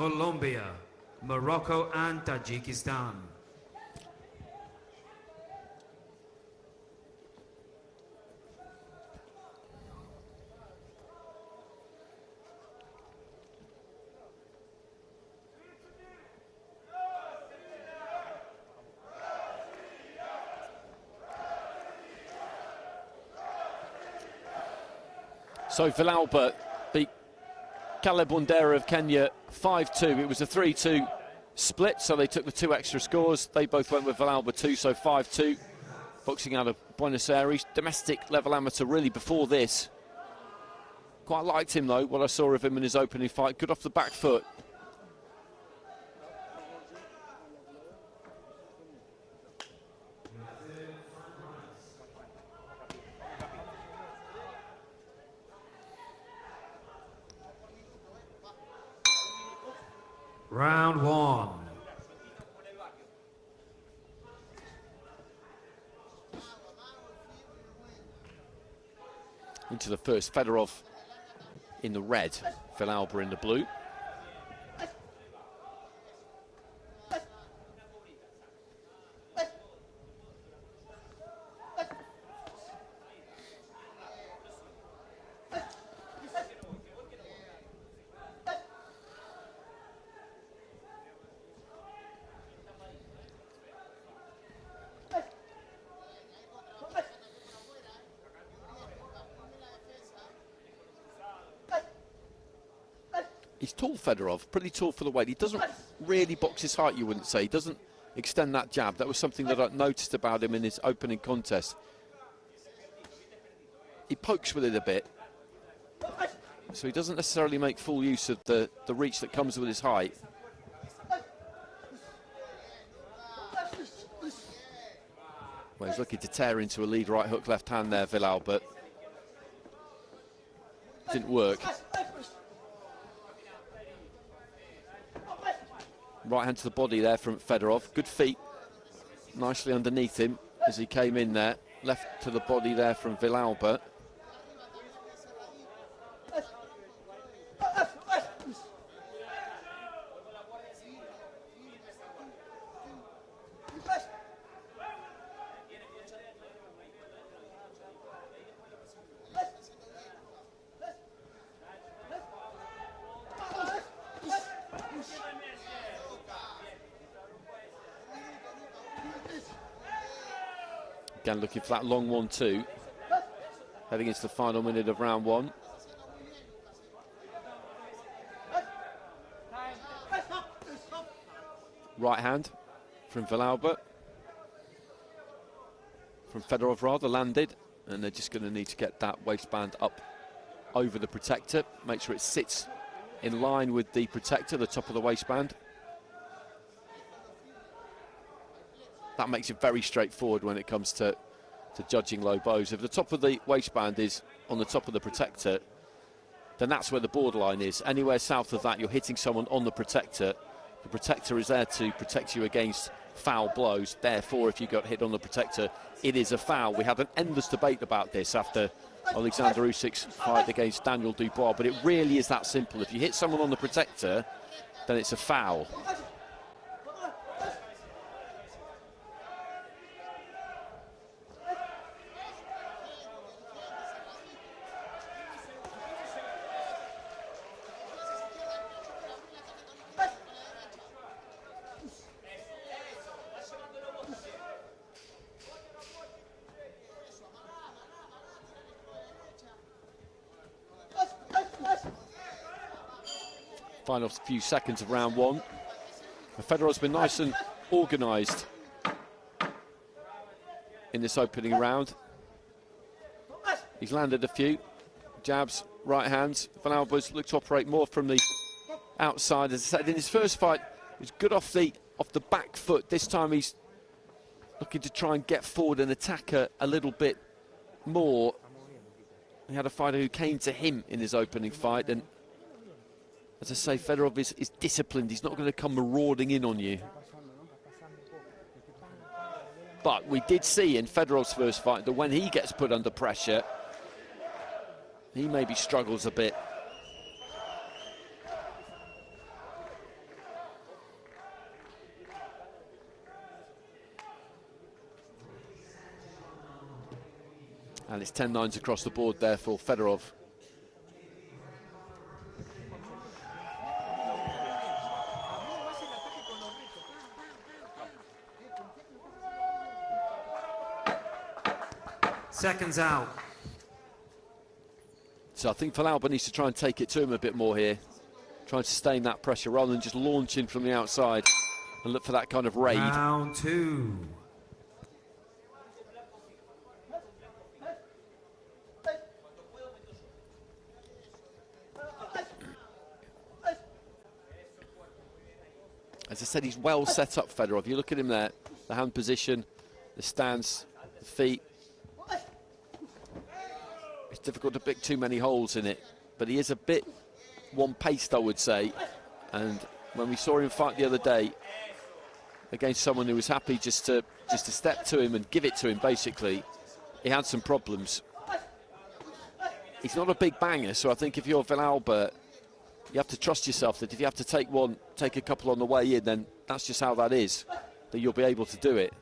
Colombia, Morocco and Tajikistan. So VILLALBA beat Caleb Wandera of Kenya 5-2. It was a 3-2 split, so they took the 2 extra scores. They both went with VILLALBA too, so 5-2. Boxing out of Buenos Aires. Domestic level amateur really before this. Quite liked him though, what I saw of him in his opening fight. Good off the back foot. Round 1. Into the first, Fedorov in the red, VILLALBA in the blue. He's tall, Fedorov, pretty tall for the weight. He doesn't really box his height, you wouldn't say. He doesn't extend that jab. That was something that I noticed about him in his opening contest. He pokes with it a bit, so he doesn't necessarily make full use of the reach that comes with his height. Well, he's looking to tear into a lead right hook, left hand there, VILLALBA. Didn't work. Right hand to the body there from Fedorov. Good feet, nicely underneath him as he came in there. Left to the body there from VILLALBA. Again, looking for that long 1-2. Heading into the final minute of round 1. Right hand from VILLALBA. From Fedorov rather, landed. And they're just going to need to get that waistband up over the protector. Make sure it sits in line with the protector, the top of the waistband. That makes it very straightforward when it comes to judging low blows. If the top of the waistband is on the top of the protector, then that's where the borderline is. Anywhere south of that, you're hitting someone on the protector. The protector is there to protect you against foul blows. Therefore, if you got hit on the protector, it is a foul. We had an endless debate about this after Alexander Usyk's fight against Daniel Dubois, but it really is that simple. If you hit someone on the protector, then it's a foul. Final few seconds of round 1. Fedorov's been nice and organised in this opening round. He's landed a few jabs, right hands. VILLALBA's looked to operate more from the outside. As I said, in his first fight, he was good off the back foot. This time he's looking to try and get forward and attack a little bit more. He had a fighter who came to him in his opening fight, and as I say, Fedorov is disciplined. He's not going to come marauding in on you. But we did see in Fedorov's first fight that when he gets put under pressure, he maybe struggles a bit. And it's 10-9s across the board there for Fedorov. Seconds out. So I think VILLALBA needs to try and take it to him a bit more here. Try and sustain that pressure rather than just launching from the outside and look for that kind of raid. Round 2. As I said, he's well set up, Fedorov. You look at him there, the hand position, the stance, the feet. It's difficult to pick too many holes in it, but he is a bit one-paced, I would say. And when we saw him fight the other day against someone who was happy just to step to him and give it to him, basically, he had some problems. He's not a big banger, so I think if you're VILLALBA, you have to trust yourself that if you have to take one, take a couple on the way in, then that's just how that is, that you'll be able to do it.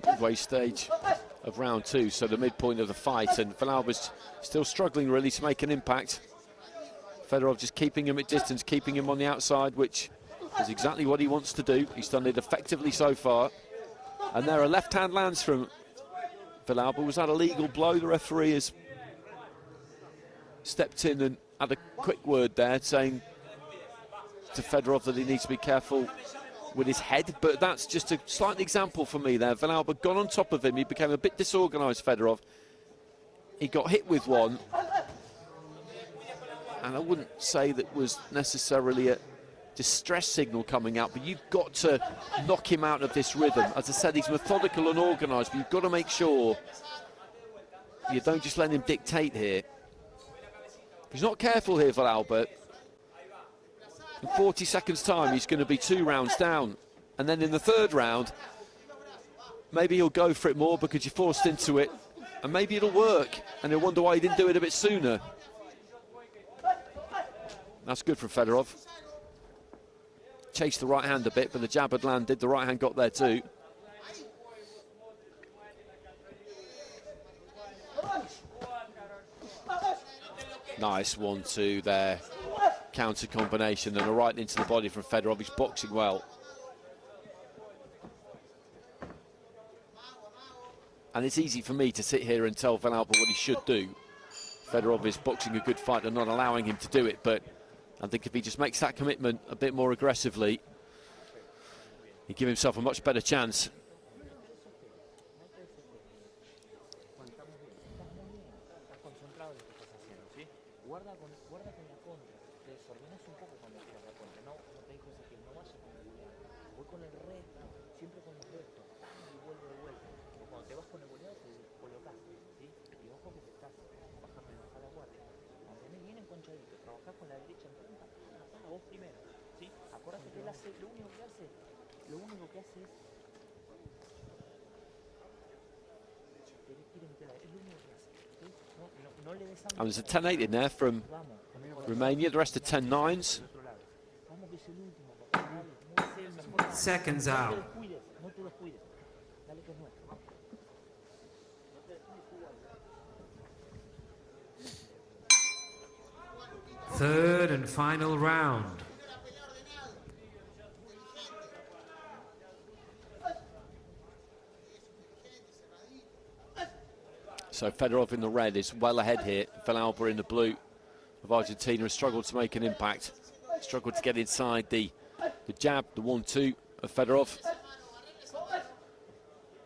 Midway stage of round 2, so the midpoint of the fight, and VILLALBA's still struggling really to make an impact. Fedorov just keeping him at distance, keeping him on the outside, which is exactly what he wants to do. He's done it effectively so far. And there are left-hand lands from VILLALBA. Was that a legal blow? The referee has stepped in and had a quick word there saying to Fedorov that he needs to be careful with his head, but that's just a slight example for me there. VILLALBA got on top of him, he became a bit disorganised, Fedorov. He got hit with one, and I wouldn't say that was necessarily a distress signal coming out, but you've got to knock him out of this rhythm. As I said, he's methodical and organised, but you've got to make sure you don't just let him dictate here. If he's not careful here, VILLALBA, in 40 seconds time he's going to be 2 rounds down, and then in the 3rd round maybe he'll go for it more because you're forced into it, and maybe it'll work and he'll wonder why he didn't do it a bit sooner. That's good from Fedorov. Chased the right hand a bit, but the jab had landed, the right hand got there too. Nice 1-2 there. Counter combination and a right into the body from Fedorov. He's boxing well. And it's easy for me to sit here and tell VILLALBA what he should do. Fedorov is boxing a good fight and not allowing him to do it, but I think if he just makes that commitment a bit more aggressively, he'd give himself a much better chance. And there's a 10-8 in there from Romania, the rest are 10-9s. Seconds out. Third and final round. So Fedorov in the red is well ahead here. VILLALBA in the blue of Argentina has struggled to make an impact. Struggled to get inside the jab, the 1-2 of Fedorov,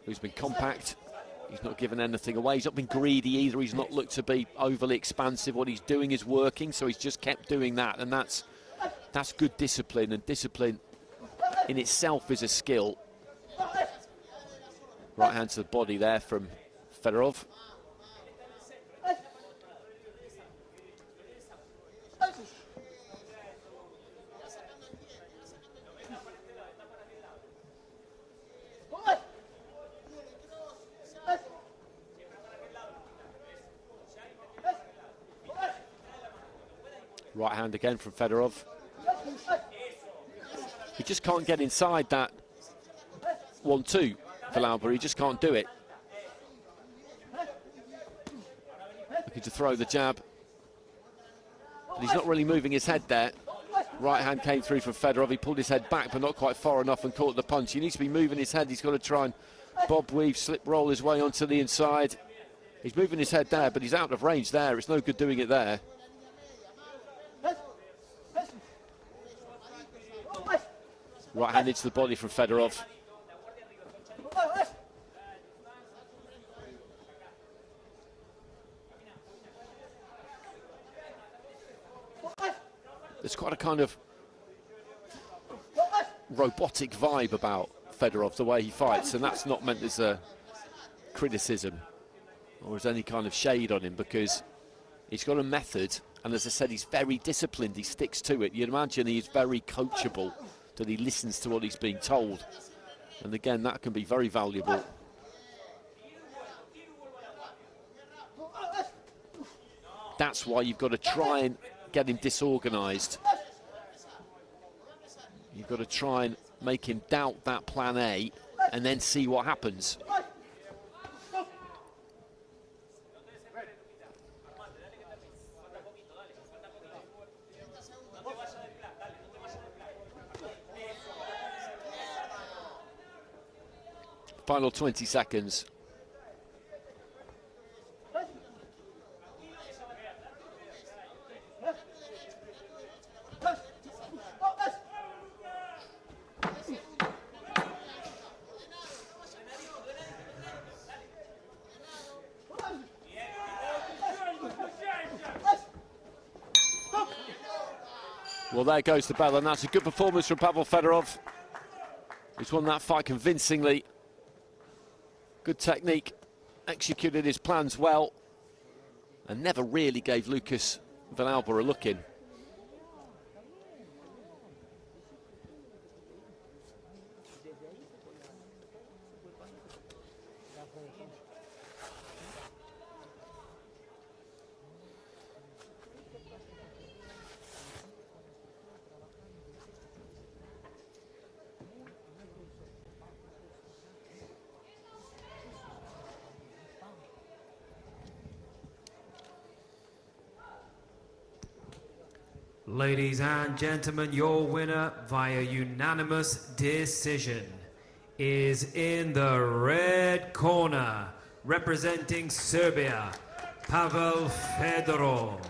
who's been compact He's not given anything away. He's not been greedy either. He's not looked to be overly expansive. What he's doing is working, so he's just kept doing that, and that's good discipline, and discipline in itself is a skill. Right hand to the body there from Fedorov. Right hand again from Fedorov. He just can't get inside that 1-2, VILLALBA. He just can't do it. Looking to throw the jab. But he's not really moving his head there. Right hand came through from Fedorov. He pulled his head back, but not quite far enough and caught the punch. He needs to be moving his head. He's got to try and bob, weave, slip, roll his way onto the inside. He's moving his head there, but he's out of range there. It's no good doing it there. Right hand into the body from Fedorov. There's quite a kind of robotic vibe about Fedorov, the way he fights, and that's not meant as a criticism or as any kind of shade on him, because he's got a method, and as I said, he's very disciplined. He sticks to it. You'd imagine he's very coachable, that he listens to what he's being told, and again, that can be very valuable. That's why you've got to try and get him disorganised. You've got to try and make him doubt that plan A and then see what happens. Final 20 seconds. Well, there goes the bell, and that's a good performance from Pavel Fedorov. He's won that fight convincingly. Good technique, executed his plans well, and never really gave Lucas VILLALBA a look in. Ladies and gentlemen, your winner via unanimous decision is in the red corner, representing Serbia, Pavel Fedorov.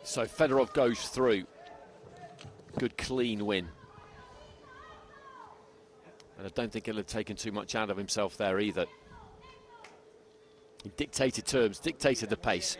So Fedorov goes through. Good clean win. And I don't think he'll have taken too much out of himself there either. He dictated terms, dictated the pace.